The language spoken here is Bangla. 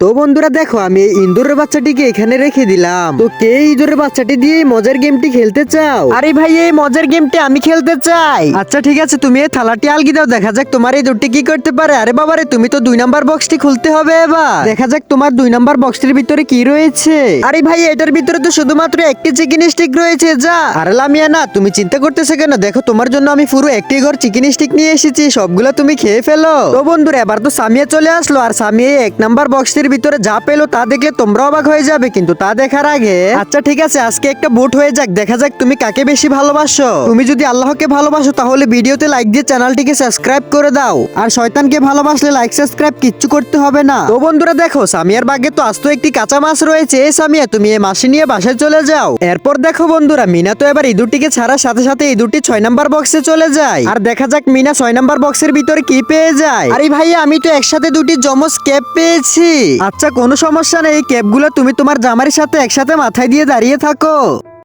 তো বন্ধুরা দেখো, আমি এই ইন্দুরের বাচ্চাটিকে এখানে রেখে দিলাম। তো কে ইঁদুরের বাচ্চাটি দিয়ে এই মজার গেমটি খেলতে চাও? আরে ভাই, এই মজার গেমটি আমি খেলতে চাই। আচ্ছা ঠিক আছে, তুমি এই থালাটি আলগি দাও, দেখা যাক তোমার এই দুটি কি করতে পারে। আরে বাবারে, তুমি তো 2 নাম্বার বক্সটি খুলতে হবে এবার। দেখা যাক তোমার 2 নাম্বার বক্সটির ভিতরে কি রয়েছে। আরে ভাই, এটার ভিতরে তো শুধুমাত্র একটি চিকেন স্টিক রয়েছে। যা। আরে লামিয়া না, তুমি চিন্তা করতেছো কেন? দেখো, তোমার জন্য আমি পুরো একটি ঘর চিকেন স্টিক নিয়ে এসেছি, সবগুলো তুমি খেয়ে ফেলো। তো বন্ধুরা, এবার তো সামিয়া চলে আসলো, আর সামিয়া 1 নাম্বার বক্সটির ভিতরে যা পেলো তা দেখলে তোমরা অবাক হয়ে যাবে। কিন্তু তা দেখার আগে আচ্ছা ঠিক আছে, আজকে একটা ভোট হয়ে যাক, দেখা যাক তুমি কাকে বেশি ভালোবাসো। তুমি যদি আল্লাহকে ভালোবাসো তাহলে ভিডিওতে লাইক দিয়ে চ্যানেলটিকে সাবস্ক্রাইব করে দাও, আর শয়তানকে ভালোবাসলে লাইক সাবস্ক্রাইব কিচ্ছু করতে হবে না। তো বন্ধুরা দেখো, সামিয়ার বাগে তো আস্ত একটি কাঁচা মাছ রয়েছে। এই সামিয়া, তুমি এই মাছটি নিয়ে বাসায় চলে যাও। এরপর দেখো বন্ধুরা, মিনা তো এবার ইঁদুরটিকে ছাড়ার সাথে সাথে ইঁদুরটি 6 নাম্বার বক্সে চলে যায়। আর দেখা যাক মিনা 6 নাম্বার বক্সের ভিতরে কি পেয়ে যায়। আরে ভাই, আমি তো একসাথে দুটি জমজ ক্যাপ পেয়েছি। আচ্ছা, কোনো সমস্যা নেই, এই ক্যাপগুলো তুমি তোমার জামার সাথে একসাথে মাথায় দিয়ে দাঁড়িয়ে থাকো।